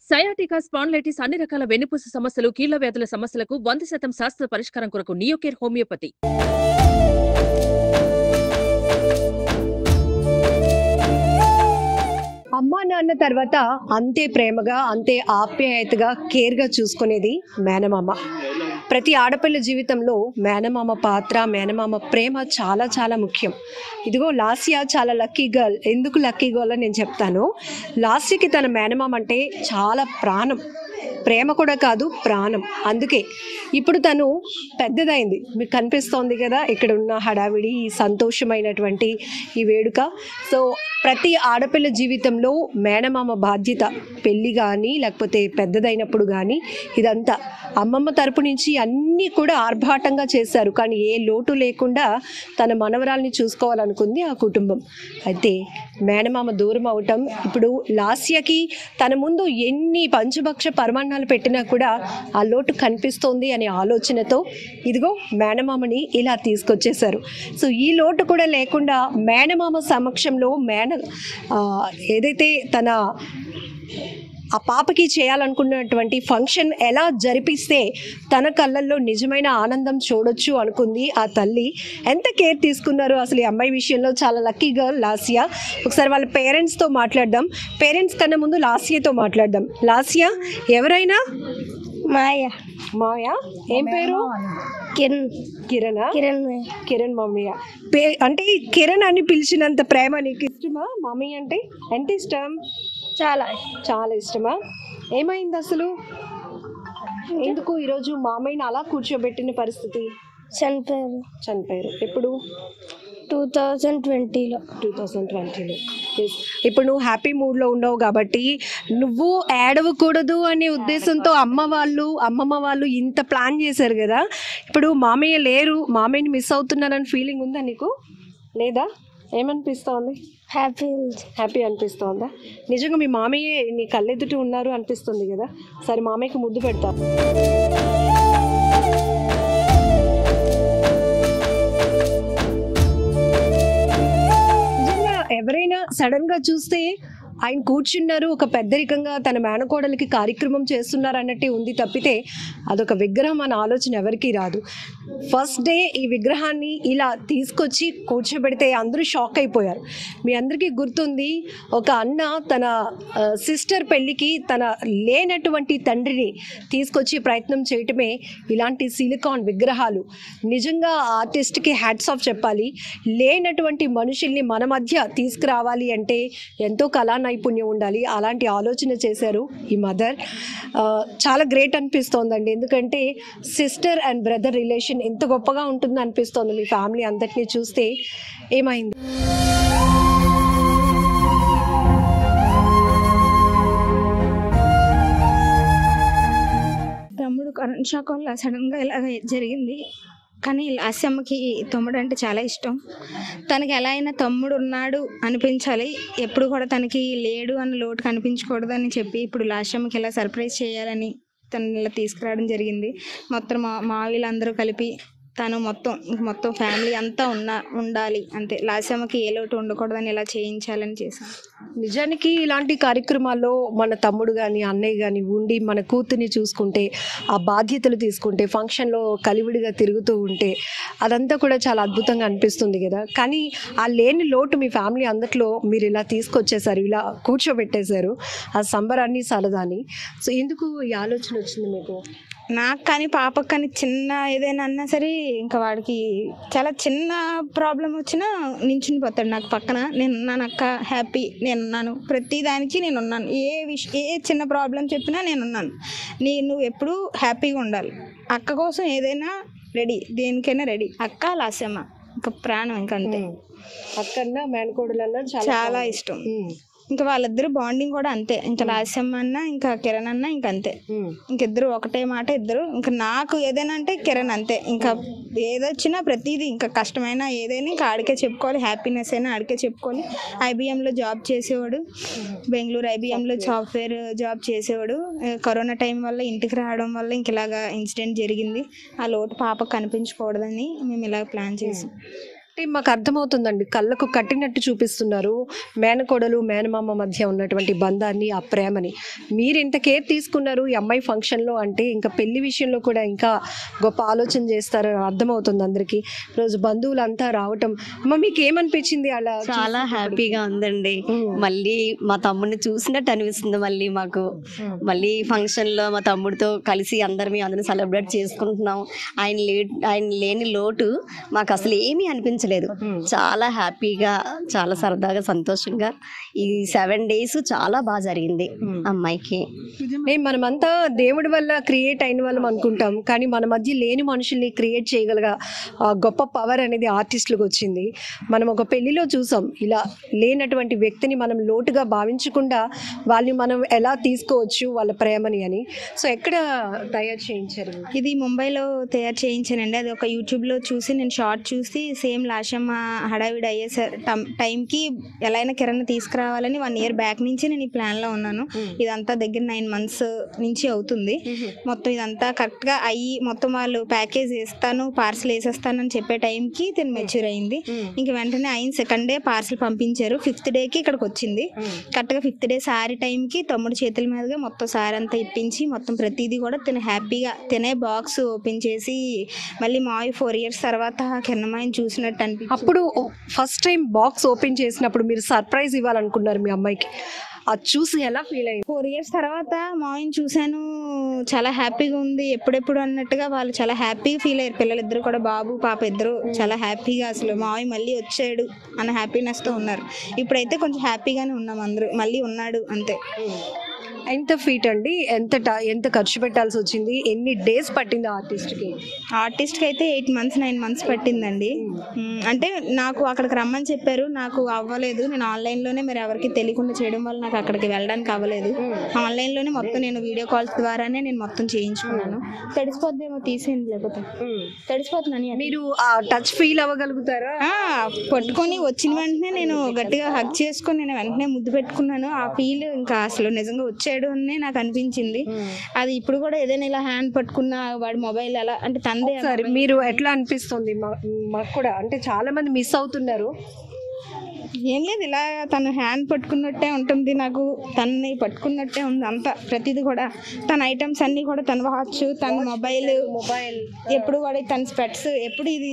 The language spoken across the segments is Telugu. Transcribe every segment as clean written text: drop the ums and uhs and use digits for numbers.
సయాటికా, స్పాండిలైటిస్ అన్ని రకాల వెన్నుపూస సమస్యలు, కీళ్ల వ్యాధుల సమస్యలకు 100% శాస్త్ర పరిష్కారం కొరకు నియోకేర్ హోమియోపతి. అమ్మా నాన్న తర్వాత అంతే ప్రేమగా, అంతే ఆప్యాయతగా, కేర్గా చూసుకునేది మేనమామ. ప్రతి ఆడపిల్ల జీవితంలో మేనమామ పాత్ర, మేనమామ ప్రేమ చాలా చాలా ముఖ్యం. ఇదిగో లాస్య చాలా లక్కీ గర్ల్. ఎందుకు లక్కీ గర్ల్ అని నేను చెప్తాను. లాస్యకి తన మేనమామ అంటే చాలా ప్రాణం. ప్రేమ కూడా కాదు, ప్రాణం. అందుకే ఇప్పుడు తను పెద్దదైంది. మీకు కనిపిస్తోంది కదా ఇక్కడ ఉన్న హడావిడి, ఈ సంతోషమైనటువంటి ఈ వేడుక. సో ప్రతి ఆడపిల్ల జీవితంలో మేనమామ బాధ్యత, పెళ్ళి కానీ లేకపోతే పెద్దదైనప్పుడు కానీ, ఇదంతా అమ్మమ్మ తరపు నుంచి అన్నీ కూడా ఆర్భాటంగా చేశారు. కానీ ఏ లోటు లేకుండా తన మనవరాల్ని చూసుకోవాలనుకుంది ఆ కుటుంబం. అయితే మేనమామ దూరం అవటం, ఇప్పుడు లాస్యకి తన ముందు ఎన్ని పంచభక్ష పరమాన్నాలు పెట్టినా కూడా ఆ లోటు కనిపిస్తోంది అనే ఆలోచనతో ఇదిగో మేనమామని ఇలా తీసుకొచ్చేశారు. సో ఈ లోటు కూడా లేకుండా మేనమామ సమక్షంలో ఏదైతే తన ఆ పాపకి చేయాలనుకున్నటువంటి ఫంక్షన్ ఎలా జరిపిస్తే తన కళ్ళల్లో నిజమైన ఆనందం చూడొచ్చు అనుకుంది ఆ తల్లి. ఎంత కేర్ తీసుకున్నారు అసలు ఈ అమ్మాయి విషయంలో. చాలా లక్కీ గర్ల్ లాస్య. ఒకసారి వాళ్ళ పేరెంట్స్తో మాట్లాడదాం. పేరెంట్స్ కన్నా ముందు లాస్యతో మాట్లాడదాం. లాస్య, ఎవరైనా మాయా ఏం పేరు? కిరణ్ మమ్మయ్య అంటే కిరణ్ అని పిలిచినంత ప్రేమ నీకు ఇష్టమా? మమ్మీ అంటే ఎంత ఇష్టం? చాలా చాలా ఇష్టమా? ఏమైంది అసలు? ఎందుకు ఈరోజు మామయ్యని అలా కూర్చోబెట్టిన పరిస్థితి? చనిపోయారు. ఎప్పుడు? 2020లో. ఇప్పుడు నువ్వు హ్యాపీ మూడ్లో ఉండవు కాబట్టి నువ్వు ఏడవకూడదు అనే ఉద్దేశంతో అమ్మమ్మ వాళ్ళు ఇంత ప్లాన్ చేశారు కదా. ఇప్పుడు మామయ్య లేరు, మామయ్యని మిస్ అవుతున్నానని ఫీలింగ్ ఉందా నీకు? లేదా? ఏమనిపిస్తోంది? హ్యాపీ అనిపిస్తోందా? నిజంగా మీ మామయ్య నీ కళ్ళెదుట ఉన్నారు అనిపిస్తుంది కదా. సరే మామయ్యకి ముద్దు పెడతా. ఎవరైనా సడన్ గా చూస్తే ఆయన కూర్చున్నారు, ఒక పెద్దరికంగా తన మేనకోడలికి కార్యక్రమం చేస్తున్నారు అన్నట్టే ఉంది తప్పితే అదొక విగ్రహం అన్న ఆలోచన ఎవరికీ రాదు. ఫస్ట్ డే ఈ విగ్రహాన్ని ఇలా తీసుకొచ్చి కూర్చోబెడితే అందరూ షాక్ అయిపోయారు. మీ అందరికీ గుర్తుంది, ఒక అన్న తన సిస్టర్ పెళ్ళికి తన లేనటువంటి తండ్రిని తీసుకొచ్చి ప్రయత్నం చేయటమే ఇలాంటి సిలికాన్ విగ్రహాలు. నిజంగా ఆర్టిస్ట్కి హ్యాట్స్ ఆఫ్ చెప్పాలి. లేనటువంటి మనుషుల్ని మన మధ్య తీసుకురావాలి అంటే ఎంతో కళా నైపుణ్యం ఉండాలి. అలాంటి ఆలోచన చేశారు ఈ మదర్. చాలా గ్రేట్ అనిపిస్తోందండి. ఎందుకంటే సిస్టర్ అండ్ బ్రదర్ రిలేషన్ ఎంత గొప్పగా ఉంటుంది అనిపిస్తోంది మీ ఫ్యామిలీ అంతటినీ చూస్తే. ఏమైంది? తమ్ముడు కరెంట్ షాక్ వల్ల సడన్గా ఇలా జరిగింది. కానీ లాస్యమ్మకి తమ్ముడు అంటే చాలా ఇష్టం. తనకి ఎలా అయినా తమ్ముడు ఉన్నాడు అనిపించాలి, ఎప్పుడు కూడా తనకి లేడు అని లోటు కనిపించకూడదు అని చెప్పి ఇప్పుడు లాస్యమ్మకి ఇలా సర్ప్రైజ్ చేయాలని తను ఇలా తీసుకురావడం జరిగింది. మొత్తం మా వీళ్ళందరూ కలిపి తను మొత్తం ఫ్యామిలీ అంతా ఉండాలి అంతే. లాస్యమ్మకి ఏ లోటు ఉండకూడదని ఇలా చేయించాలని చేశాను. నిజానికి ఇలాంటి కార్యక్రమాల్లో మన తమ్ముడు కానీ అన్నయ్య కానీ ఉండి మన కూతుర్ని చూసుకుంటే, ఆ బాధ్యతలు తీసుకుంటే, ఫంక్షన్లో కలివిడిగా తిరుగుతూ ఉంటే అదంతా కూడా చాలా అద్భుతంగా అనిపిస్తుంది కదా. కానీ ఆ లేని లోటు మీ ఫ్యామిలీ అందట్లో మీరు ఇలా తీసుకొచ్చేసారు, ఇలా కూర్చోబెట్టేశారు ఆ సంబరాన్ని సరదాని. సో ఎందుకు ఈ ఆలోచన వచ్చింది మీకు? నాకు కానీ పాపకు కానీ చిన్న ఏదైనా అన్నా సరే ఇంకా వాడికి చాలా చిన్న ప్రాబ్లం వచ్చినా నించుని పోతాడు నాకు పక్కన. నేనున్నాను అక్క, హ్యాపీ, నేనున్నాను, ప్రతి దానికి నేనున్నాను. ఏ చిన్న ప్రాబ్లం చెప్పినా నేనున్నాను. నువ్వు ఎప్పుడు హ్యాపీగా ఉండాలి. అక్క కోసం ఏదైనా రెడీ, దేనికైనా రెడీ. అక్క లాస్యమ్మ ఇంకా ప్రాణం, ఇంకంతే. అక్కన్నా మేనకోడలన్నా చాలా ఇష్టం. ఇంకా వాళ్ళిద్దరు బాండింగ్ కూడా అంతే. ఇంకా లాస్యమ్మ అన్న ఇంకా కిరణ్ అన్న ఇంకంతే. ఇంకిద్దరు ఒకటే మాట ఇద్దరు. ఇంకా నాకు ఏదైనా అంటే కిరణ్ అంతే. ఇంకా ఏదొచ్చినా ప్రతిదీ ఇంకా కష్టమైన ఏదైనా ఇంకా ఆడికే చెప్పుకోవాలి, హ్యాపీనెస్ అయినా ఆడికే చెప్పుకోవాలి. ఐబిఎంలో జాబ్ చేసేవాడు, బెంగళూరు ఐబిఎంలో సాఫ్ట్వేర్ జాబ్ చేసేవాడు. కరోనా టైం వల్ల ఇంటికి రావడం వల్ల ఇంక ఇలాగా ఇన్సిడెంట్ జరిగింది. ఆ లోటు పాపకు కనిపించకూడదని మేము ఇలా ప్లాన్ చేసాం. అంటే మాకు అర్థమవుతుందండి, కళ్ళకు కట్టినట్టు చూపిస్తున్నారు మేనకోడలు మేనమామ మధ్య ఉన్నటువంటి బంధాన్ని, ఆ ప్రేమని. మీరు ఇంత కేర్ తీసుకున్నారు ఈ అమ్మాయి ఫంక్షన్లో అంటే ఇంకా పెళ్లి విషయంలో కూడా ఇంకా గొప్ప ఆలోచన చేస్తారని అర్థమవుతుంది అందరికీ. రోజు బంధువులంతా రావటం, అమ్మ మీకు ఏమనిపించింది అలా? చాలా హ్యాపీగా ఉందండి. మళ్ళీ మా తమ్ముడిని చూసినట్టు అనిపిస్తుంది. మళ్ళీ మాకు మళ్ళీ ఫంక్షన్ లో మా తమ్ముడితో కలిసి అందరం సెలబ్రేట్ చేసుకుంటున్నాం. ఆయన లేని లోటు మాకు అసలు ఏమీ అనిపించలేదు. చాలా హ్యాపీగా, చాలా సరదాగా, సంతోషంగా ఈ 7 days చాలా బాగా జరిగింది అమ్మాయికి. మనమంతా దేవుడి వల్ల క్రియేట్ అయిన వాళ్ళం అనుకుంటాం, కానీ మన మధ్య లేని మనుషుల్ని క్రియేట్ చేయగల గొప్ప పవర్ అనేది ఆర్టిస్టులకు వచ్చింది. మనం ఒక పెళ్లిలో చూసాం, ఇలా లేనటువంటి వ్యక్తిని మనం లోటుగా భావించకుండా వాళ్ళని మనం ఎలా తీసుకోవచ్చు వాళ్ళ ప్రేమని అని. సో ఎక్కడ తయారు చేయించారు? ఇది ముంబైలో తయారు చేయించానండి. అది ఒక యూట్యూబ్లో చూసి నేను షార్ట్ చూసి సేమ్ లాషమ్మ హడావిడి అయ్యే టైంకి ఎలా అయినా కిరణ్ తీసుకురావాలని 1 year బ్యాక్ నుంచి నేను ఈ ప్లాన్లో ఉన్నాను. ఇదంతా దగ్గర 9 months నుంచి అవుతుంది. మొత్తం ఇదంతా కరెక్ట్గా అయ్యి మొత్తం వాళ్ళు ప్యాకేజ్ వేస్తాను, పార్సల్ వేసేస్తానని చెప్పే టైంకి తిని మెచ్యూర్ అయింది. ఇంక వెంటనే అయిన 2nd day పార్సల్ పంపించారు. 5th dayకి ఇక్కడికి వచ్చింది. కరెక్ట్గా 5th day సారీ టైంకి తమ్ముడు చేతుల మీదుగా మొత్తం సారీ అంతా ఇప్పించి మొత్తం ప్రతిదీ కూడా తిన హ్యాపీగా తినే బాక్స్ ఓపెన్ చేసి మళ్ళీ మావి 4 years తర్వాత కిరణమాయిని చూసినట్టు అనిపించింది. అప్పుడు ఫస్ట్ టైం బాక్స్ ఓపెన్ చేసినప్పుడు మీరు సర్ప్రైజ్ ఇవ్వాలనుకున్నారు మీ అమ్మాయికి, అది చూసి ఎలా ఫీల్ అయ్యింది? 4 years తర్వాత మావిని చూశాను, చాలా హ్యాపీగా ఉంది ఎప్పుడెప్పుడు అన్నట్టుగా వాళ్ళు చాలా హ్యాపీగా ఫీల్ అయ్యారు. పిల్లలిద్దరు కూడా, బాబు పాప ఇద్దరు చాలా హ్యాపీగా అసలు మావి మళ్ళీ వచ్చాడు అన్న హ్యాపీనెస్తో ఉన్నారు. ఇప్పుడైతే కొంచెం హ్యాపీగానే ఉన్నాం అందరూ, మళ్ళీ ఉన్నాడు అంతే. ఎంత ఫీట్ అండి, ఎంత ఖర్చు పెట్టాల్సి వచ్చింది, ఎన్ని డేస్ పట్టింది ఆర్టిస్ట్కి? ఆర్టిస్ట్కి అయితే 8 months 9 months పట్టిందండి. అంటే నాకు అక్కడికి రమ్మని చెప్పారు, నాకు అవ్వలేదు. నేను ఆన్లైన్లోనే మరి ఎవరికి తెలియకుండా చేయడం వల్ల నాకు అక్కడికి వెళ్ళడానికి అవ్వలేదు. ఆన్లైన్లోనే మొత్తం నేను వీడియో కాల్స్ ద్వారానే నేను మొత్తం చేయించుకున్నాను. తడిసిపోద్దేమో తీసేయండి, లేకపోతే తడిసిపోతున్నాను. మీరు ఆ టచ్ ఫీల్ అవ్వగలుగుతారా? పట్టుకొని వచ్చిన వెంటనే నేను గట్టిగా హగ్ చేసుకొని నేను వెంటనే ముద్దు పెట్టుకున్నాను. ఆ ఫీల్ ఇంకా అసలు నిజంగా వచ్చాడు అని నాకు అనిపించింది. అది ఇప్పుడు కూడా ఏదైనా ఇలా హ్యాండ్ పట్టుకున్నా వాడి మొబైల్ ఎలా అంటే తందే. సరే, మీరు ఎట్లా అనిపిస్తుంది? మాకు కూడా అంటే చాలా మంది మిస్ అవుతున్నారు. ఏం లేదు, ఇలా తను హ్యాండ్ పట్టుకున్నట్టే ఉంటుంది, నాకు తనని పట్టుకున్నట్టే ఉంది అంతా. ప్రతిదీ కూడా తన ఐటమ్స్ అన్నీ కూడా తన వాచ్, తన మొబైల్ ఎప్పుడు వాడే, తన స్పెట్స్ ఎప్పుడు ఇది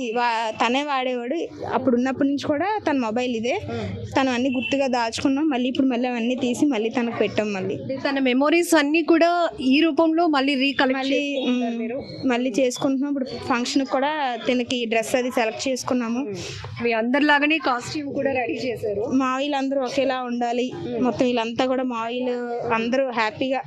తనే వాడేవాడు. అప్పుడు ఉన్నప్పటి నుంచి కూడా తన మొబైల్ ఇదే. తను అన్ని గుర్తుగా దాచుకున్నాం. మళ్ళీ ఇప్పుడు మళ్ళీ అవన్నీ తీసి మళ్ళీ తనకు పెట్టాం. తన మెమోరీస్ అన్నీ కూడా ఈ రూపంలో మళ్ళీ మళ్ళీ చేసుకుంటున్నాం. ఇప్పుడు ఫంక్షన్కి కూడా తనకి డ్రెస్ అది సెలెక్ట్ చేసుకున్నాము. మీ అందరిలాగానే కాస్ట్యూమ్ కూడా రెడీ చేశారు. మావిలు అందరూ ఒకేలా ఉండాలి, మొత్తం వీళ్ళంతా కూడా మావిలు అందరూ హ్యాపీగా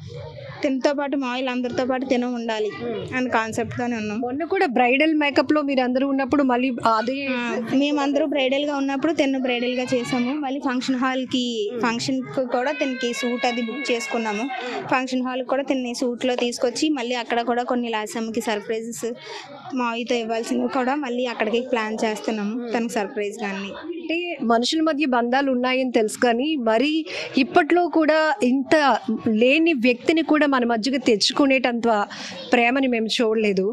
తినతో పాటు మావిలు అందరితో పాటు తిన ఉండాలి అని కాన్సెప్ట్తోనే ఉన్నాం. మొన్న కూడా బ్రైడల్ మేకప్ లో మీరు అందరూ ఉన్నప్పుడు మళ్ళీ అదే మేమందరూ బ్రైడల్గా ఉన్నప్పుడు తిన్న బ్రైడల్గా చేసాము. మళ్ళీ ఫంక్షన్కి కూడా తినకి సూట్ అది బుక్ చేసుకున్నాము. ఫంక్షన్ హాల్కి కూడా తిని సూట్లో తీసుకొచ్చి మళ్ళీ అక్కడ కూడా కొన్ని లాసమ్మకి సర్ప్రైజెస్ మావితో ఇవ్వాల్సినవి కూడా మళ్ళీ అక్కడికి ప్లాన్ చేస్తున్నాము తనకు సర్ప్రైజ్. కానీ అంటే మనుషుల మధ్య బంధాలు ఉన్నాయని తెలుసు, కానీ మరి ఇప్పట్లో కూడా ఇంత లేని వ్యక్తిని కూడా మన మధ్యగా తెచ్చుకునేటంత ప్రేమని మేము చూడలేదు.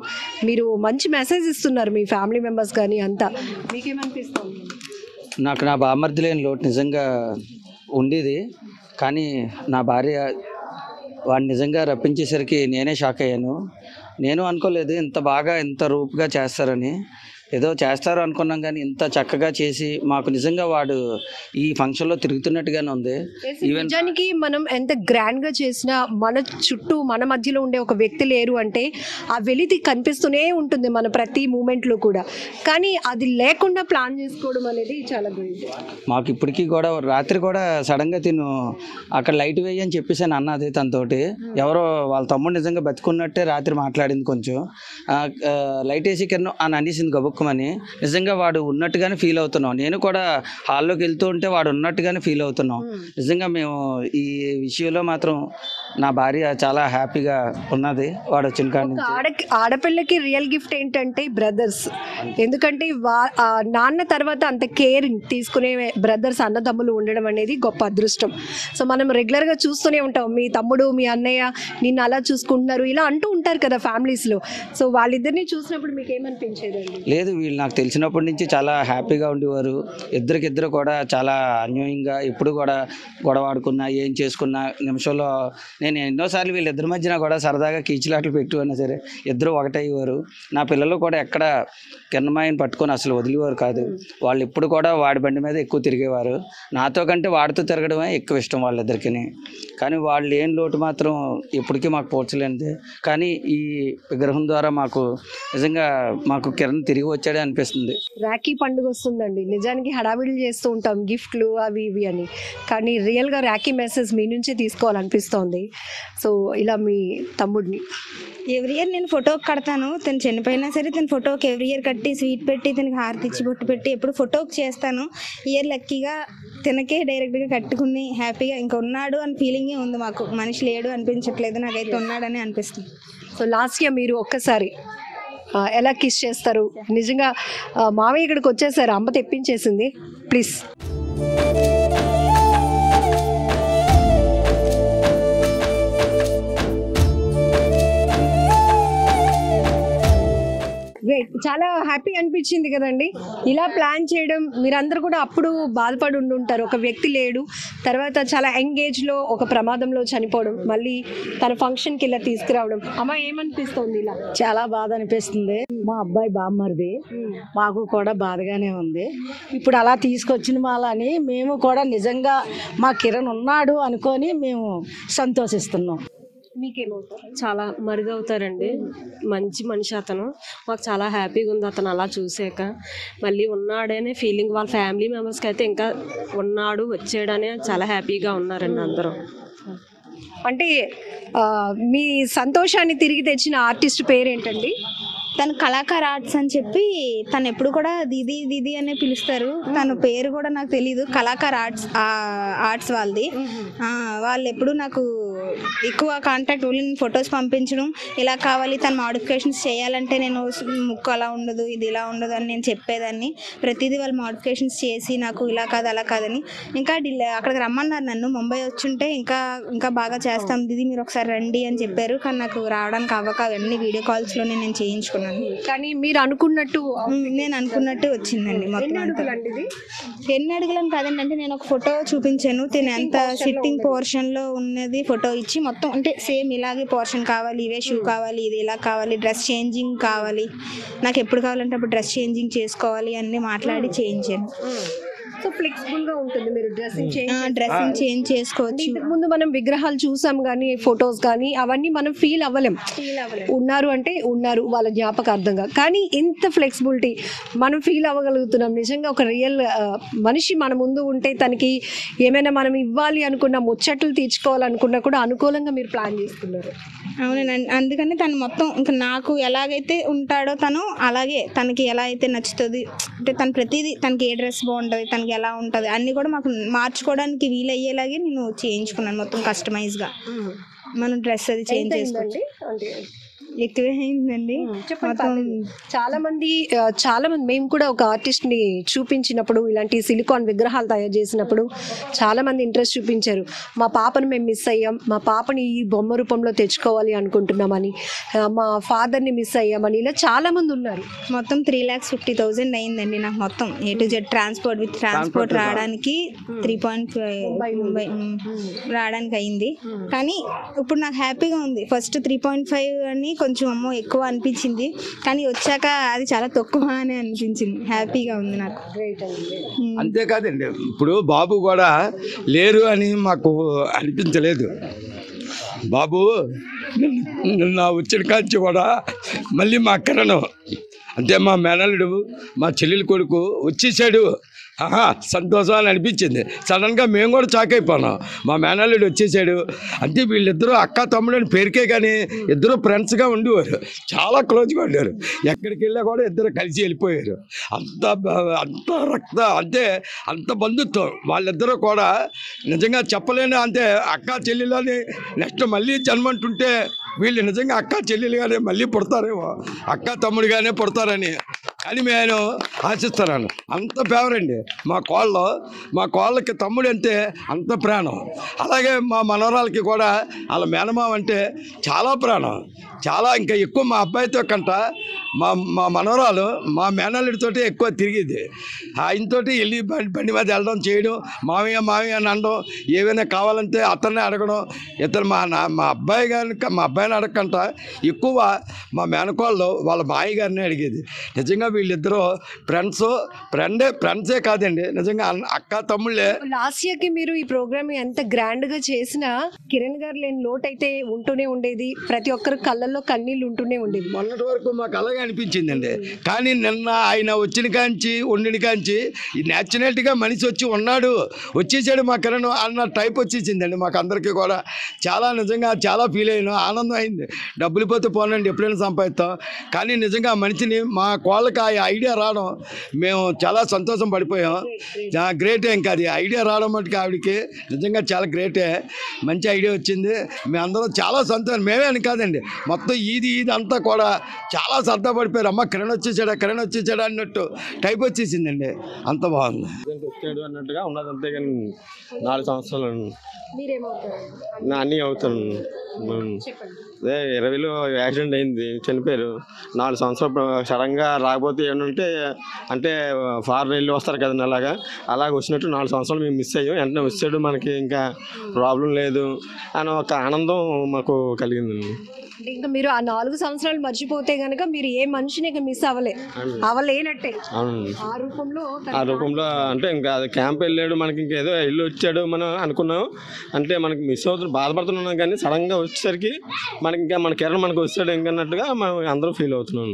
మీరు మంచి మెసేజ్ ఇస్తున్నారు మీ ఫ్యామిలీ మెంబర్స్ కానీ అంతా. మీకేమనిపిస్తుంది? నాకు నా బామర్ది లేని లోటు నిజంగా ఉండేది, కానీ నా భార్య వాడిని నిజంగా రప్పించేసరికి నేనే షాక్ అయ్యాను. నేను అనుకోలేదు ఇంత బాగా ఇంత రూపుగా చేస్తారని. ఏదో చేస్తారు అనుకున్నాం, కానీ ఇంత చక్కగా చేసి మాకు నిజంగా వాడు ఈ ఫంక్షన్లో తిరుగుతున్నట్టుగానే ఉంది. ఈవెన్ నిజానికి మనం ఎంత గ్రాండ్గా చేసినా మన చుట్టూ మన మధ్యలో ఉండే ఒక వ్యక్తి లేరు అంటే ఆ వెలితి కనిపిస్తూనే ఉంటుంది మన ప్రతి మూమెంట్లో కూడా. కానీ అది లేకుండా ప్లాన్ చేసుకోవడం అనేది చాలా గ్రేట్. మాకు ఇప్పటికీ కూడా రాత్రి కూడా సడన్గా తిను అక్కడ లైట్ వేయి అని చెప్పేసాను అన్నది తనతోటి. ఎవరో వాళ్ళ తమ్ముడు నిజంగా బతుకున్నట్టే రాత్రి మాట్లాడింది. కొంచెం లైట్ వేసి కిరణ్ అని అనేసింది గబుక్కు అని. నిజంగా వాడు ఉన్నట్టుగానే ఫీల్ అవుతున్నాం. నేను కూడా హాల్లోకి వెళ్తూ ఉంటే వాడు ఉన్నట్టుగానే ఫీల్ అవుతున్నాం. నిజంగా మేము ఈ విషయంలో మాత్రం నా భార్య చాలా హ్యాపీగా ఉన్నది వాడు వచ్చిన కాడి నుంచి. ఆడపిల్లకి రియల్ గిఫ్ట్ ఏంటంటే బ్రదర్స్. ఎందుకంటే నాన్న తర్వాత అంత కేరింగ్ తీసుకునే బ్రదర్స్, అన్నదమ్ములు ఉండడం అనేది గొప్ప అదృష్టం. సో మనం రెగ్యులర్గా చూస్తూనే ఉంటాం, మీ తమ్ముడు మీ అన్నయ్య నిన్ను అలా చూసుకుంటున్నారు ఇలా అంటూ ఉంటారు కదా ఫ్యామిలీస్లో. సో వాళ్ళిద్దరిని చూసినప్పుడు మీకు ఏమనిపించేదండి? లేదు, లేదు, వీళ్ళు నాకు తెలిసినప్పటి నుంచి చాలా హ్యాపీగా ఉండేవారు. ఇద్దరికిద్దరు కూడా చాలా అన్యోన్యంగా ఎప్పుడు కూడా గొడవ ఆడుకున్నా ఏం చేసుకున్నా నిమిషంలో నేను ఎన్నోసార్లు వీళ్ళిద్దరి మధ్యన కూడా సరదాగా కీచులాటలు పెట్టుకున్నా సరే ఇద్దరు ఒకటయ్యేవారు. నా పిల్లలు కూడా ఎక్కడ కిరణమాయని పట్టుకొని అసలు వదిలేవారు కాదు. వాళ్ళు ఎప్పుడు కూడా వాడి బండి మీద ఎక్కువ తిరిగేవారు. నాతో కంటే వాడితో తిరగడమే ఎక్కువ ఇష్టం వాళ్ళిద్దరికి. కానీ వాళ్ళు ఏం లోటు మాత్రం ఎప్పటికీ మాకు పోడ్చలేనిది. కానీ ఈ విగ్రహం ద్వారా మాకు నిజంగా మాకు కిరణ్ తిరిగి వచ్చాడే అనిపిస్తుంది. రాఖీ పండుగ వస్తుందండి, నిజానికి హడావిడి చేస్తూ ఉంటాం గిఫ్ట్లు అవి ఇవి అని, కానీ రియల్గా రాఖీ మెసేజ్ మీ నుంచే తీసుకోవాలనిపిస్తోంది. సో ఇలా మీ తమ్ముడిని ఎవ్రీ ఇయర్ నేను ఫోటోకి కడతాను. తను చనిపోయినా సరే తను ఫోటోకి ఎవ్రీ ఇయర్ కట్టి స్వీట్ పెట్టి తనకి హారతి ఇచ్చి బొట్టు పెట్టి ఎప్పుడు ఫోటోకి చేస్తాను. ఇయర్ లక్కీగా తనకే డైరెక్ట్గా కట్టుకుని హ్యాపీగా ఇంకా ఉన్నాడు అని ఫీలింగే ఉంది మాకు. మనిషి లేడు అనిపించట్లేదు, నాకైతే ఉన్నాడని అనిపిస్తుంది. సో లాస్ట్ ఇయర్ మీరు ఒక్కసారి ఎలా కిస్ చేస్తారు? నిజంగా మావయ్య ఇక్కడికి వచ్చేసారు, అమ్మ తెప్పించేసింది, ప్లీజ్. గ్రేట్, చాలా హ్యాపీ అనిపించింది కదండి ఇలా ప్లాన్ చేయడం. మీరందరూ కూడా అప్పుడు బాధపడి ఉండుంటారు, ఒక వ్యక్తి లేడు, తర్వాత చాలా యంగేజ్లో ఒక ప్రమాదంలో చనిపోవడం, మళ్ళీ తన ఫంక్షన్కి ఇలా తీసుకురావడం. అమ్మ ఏమనిపిస్తుంది? ఇలా చాలా బాధ అనిపిస్తుంది. మా అబ్బాయి బామ్మరిది, మాకు కూడా బాధగానే ఉంది. ఇప్పుడు అలా తీసుకొచ్చిన వాళ్ళని మేము కూడా నిజంగా మా కిరణ్ ఉన్నాడు అనుకొని మేము సంతోషిస్తున్నాం. మీకేమవుతారు? చాలా మరుగవుతారండి, మంచి మనిషి అతను. మాకు చాలా హ్యాపీగా ఉంది అతను అలా చూసాక. మళ్ళీ ఉన్నాడనే ఫీలింగ్ వాళ్ళ ఫ్యామిలీ మెంబర్స్కి అయితే ఇంకా ఉన్నాడు వచ్చాడనే చాలా హ్యాపీగా ఉన్నారండి అందరూ. అంటే మీ సంతోషాన్ని తిరిగి తెచ్చిన ఆర్టిస్ట్ పేరేంటండి? తను కళాకార్ ఆర్ట్స్ అని చెప్పి తను ఎప్పుడు కూడా దీది దీది అనే పిలుస్తారు. తన పేరు కూడా నాకు తెలీదు. కళాకార్ ఆర్ట్స్ వాళ్ళది. వాళ్ళు ఎప్పుడు నాకు ఎక్కువ కాంటాక్ట్ ఓన్లీ ఫొటోస్ పంపించడం, ఇలా కావాలి తను మోడిఫికేషన్స్ చేయాలంటే నేను ముక్కు అలా ఉండదు ఇది ఇలా ఉండదు అని నేను చెప్పేదాన్ని. ప్రతిదీ వాళ్ళు మోడిఫికేషన్స్ చేసి నాకు ఇలా కాదు అలా కాదని ఇంకా అక్కడికి రమ్మన్నారు నన్ను. ముంబై వచ్చుంటే ఇంకా బాగా చేస్తాం దీది, మీరు ఒకసారి రండి అని చెప్పారు. కానీ నాకు రావడానికి అవ్వక అవన్నీ వీడియో కాల్స్లోనే నేను చేయించుకున్నాను. కానీ మీరు అనుకున్నట్టు నేను అనుకున్నట్టు వచ్చిందండి. మొత్తం ఎన్ని అడుగులని కాదండి, అంటే నేను ఒక ఫోటో చూపించాను. తిని ఎంత సిట్టింగ్ పోర్షన్ లో ఉన్నది ఫోటో ఇచ్చి మొత్తం అంటే సేమ్ ఇలాగే పోర్షన్ కావాలి, ఇవే షూ కావాలి, ఇది ఇలా కావాలి, డ్రెస్ చేంజింగ్ కావాలి, నాకు ఎప్పుడు కావాలంటే అప్పుడు డ్రెస్ చేంజింగ్ చేసుకోవాలి అన్ని మాట్లాడి చేయించాను. సో ఫ్లెక్సిబుల్ గా ఉంటుంది, మీరు డ్రెస్సింగ్ చేంజ్ చేసుకోవచ్చు. ఇంతకు ముందు మనం విగ్రహాలు చూసాం కానీ ఫొటోస్ కానీ అవన్నీ మనం ఫీల్ అవ్వలేం. ఉన్నారు అంటే ఉన్నారు వాళ్ళ జ్ఞాపకార్థంగా, కానీ ఇంత ఫ్లెక్సిబిలిటీ మనం ఫీల్ అవ్వగలుగుతున్నాం. నిజంగా ఒక రియల్ మనిషి మన ముందు ఉంటే తనకి ఏమైనా మనం ఇవ్వాలి అనుకున్న ముచ్చట్లు తీర్చుకోవాలనుకున్నా కూడా అనుకూలంగా మీరు ప్లాన్ చేసుకున్నారు. అవునండి, అందుకని తను మొత్తం ఇంకా నాకు ఎలాగైతే ఉంటాడో తను అలాగే తనకి ఎలా అయితే నచ్చుతుంది అంటే తను ప్రతిదీ తనకి ఏ డ్రెస్ బాగుంటుంది, తనకి ఎలా ఉంటుంది అన్నీ కూడా మాకు మార్చుకోవడానికి వీలయ్యేలాగే నేను చేయించుకున్నాను మొత్తం కస్టమైజ్గా. మనం డ్రెస్ అది చేంజ్ చేసుకోవచ్చు. ఎక్కువే అయిందండి. చాలా మంది మేము కూడా ఒక ఆర్టిస్ట్ ని చూపించినప్పుడు ఇలాంటి సిలికాన్ విగ్రహాలు తయారు చేసినప్పుడు చాలా మంది ఇంట్రెస్ట్ చూపించారు. మా పాపను మేము మిస్ అయ్యాం, మా పాపని ఈ బొమ్మ రూపంలో తెచ్చుకోవాలి అనుకుంటున్నామని, మా ఫాదర్ ని మిస్ అయ్యామని, ఇలా చాలా మంది ఉన్నారు. మొత్తం 3,50,000 అయిందండి నాకు మొత్తం A to Z ట్రాన్స్పోర్ట్ రావడానికి 3.5 రావడానికి అయింది. కానీ ఇప్పుడు నాకు హ్యాపీగా ఉంది. ఫస్ట్ 3.5 అని కొంచెం అమ్మో ఎక్కువ అనిపించింది, కానీ వచ్చాక అది చాలా తక్కువ అని అనిపించింది. హ్యాపీగా ఉంది నాకు. అంతేకాదండి, ఇప్పుడు బాబు కూడా లేరు అని మాకు అనిపించలేదు. బాబు నిన్న వచ్చిన కాంచి కూడా మళ్ళీ మా కిరణ్ అంటే మా మేనల్లుడు మా చెల్లెలు కొడుకు వచ్చేసాడు, సంతోషం అని అనిపించింది. సడన్గా మేము కూడా షాక్ అయిపోయినాం. మా మేనల్లుడు వచ్చేసాడు అంటే వీళ్ళిద్దరూ అక్క తమ్ముడు అని పేరుకే కానీ ఇద్దరు ఫ్రెండ్స్గా ఉండేవారు, చాలా క్లోజ్గా ఉండేవారు. ఎక్కడికి వెళ్ళా కూడా ఇద్దరు కలిసి వెళ్ళిపోయారు. అంత రక్త అంటే అంత బంధుత్వం వాళ్ళిద్దరూ కూడా. నిజంగా చెప్పలేని అంటే అక్క చెల్లెలని నెక్స్ట్ మళ్ళీ జన్మంటుంటే వీళ్ళు నిజంగా అక్క చెల్లెలుగానే మళ్ళీ పుడతారేమో, అక్క తమ్ముడిగానే పుడతారని అని నేను ఆశిస్తున్నాను. అంత ఫేవర్ అండి మా కోళ్ళకి తమ్ముడు అంటే అంత ప్రాణం. అలాగే మా మనవరాలకి కూడా వాళ్ళ మేనమామ అంటే చాలా ప్రాణం, చాలా ఇంకా ఎక్కువ. మా అబ్బాయితో కంట మా మనవరాలు మా మేనల్లుడితోటి ఎక్కువ తిరిగేది. ఆయనతోటి వెళ్ళి బండి మీద వెళ్ళడం చేయడం, మామయ్య అని అనడం, ఏవైనా కావాలంటే అతన్నే అడగడం. ఇతను మా అబ్బాయిని అడగకంట ఎక్కువ మా మేనకోళ్ళు వాళ్ళ మాయ గారిని అడిగేది. నిజంగా వీళ్ళిద్దరూ ఫ్రెండ్సే కాదండి, నిజంగా అక్క తమ్ముళ్ళే. లాస్ట్ ఇయర్ కి మీరు ఈ ప్రోగ్రామ్ ఎంత గ్రాండ్ గా చేసినా కిరణ్ గారు లేని లోటు అయితే ఉంటూనే ఉండేది. ప్రతి ఒక్కరు కళ్ళల్లో కన్నీళ్ళు ఉంటూనే ఉండేది. మొన్నటి వరకు మాకు అలాగే అనిపించిందండి. కానీ నిన్న ఆయన వచ్చిన ఉండిన కాంచి న్యాచురల్గా మనిషి ఉన్నాడు, వచ్చేసాడు మా కిరణ్ అన్న టైప్ వచ్చేసిందండి. మాకు అందరికీ కూడా చాలా నిజంగా చాలా ఫీల్ అయ్యాను, ఆనందం అయింది. డబ్బులు పోతే పోనండి, ఎప్పుడైనా సంపాదిస్తాం. కానీ నిజంగా మనిషిని మా కోళ్ళకి ఆ ఐడియా రావడం మేము చాలా సంతోషం పడిపోయాం. గ్రేటే. ఇంకా అది ఐడియా రావడం మటుకు ఆవిడకి నిజంగా చాలా గ్రేటే. మంచి ఐడియా వచ్చింది. మేమందరం చాలా సంతోషం. మేమే అని కాదండి, మొత్తం ఈది అంతా కూడా చాలా సరదా పడిపోయారు. అమ్మ కిరణ్ వచ్చేసాడా అన్నట్టు టైప్ వచ్చేసిందండి. అంత బాగుంది. వచ్చాడు అన్నట్టుగా ఉన్నది. అంతేగాని 4 సంవత్సరాలు అన్నీ అవుతాను. అదే 20లో యాక్సిడెంట్ అయింది, చనిపోయారు. 4 సంవత్సరాలు సడన్గా రాకపోతే ఏమంటే అంటే ఫారెన్ వెళ్ళి వస్తారు కదండి, అలాగ వచ్చినట్టు 4 సంవత్సరాలు మేము మిస్ అయ్యాం. వెంటనే వచ్చాడు, మనకి ఇంకా ప్రాబ్లం లేదు అని ఒక ఆనందం మాకు కలిగిందండి. ఇంకా మీరు ఆ 4 సంవత్సరాలు మర్చిపోతే గనక మీరు ఏ మనిషిని మిస్ అవ్వలేనట్టే. ఆ రూపంలో అంటే ఇంకా అది క్యాంప్ వెళ్ళాడు, మనకి ఇంకేదో ఇల్లు వచ్చాడు మనం అనుకున్నాం. అంటే మనకి మిస్ అవుతుంది, బాధపడుతున్నాం. కానీ సడన్గా వచ్చేసరికి మనకి ఇంకా మన కిరణ్ మనకు వచ్చాడు ఇంకన్నట్టుగా మనం అందరూ ఫీల్ అవుతున్నాం.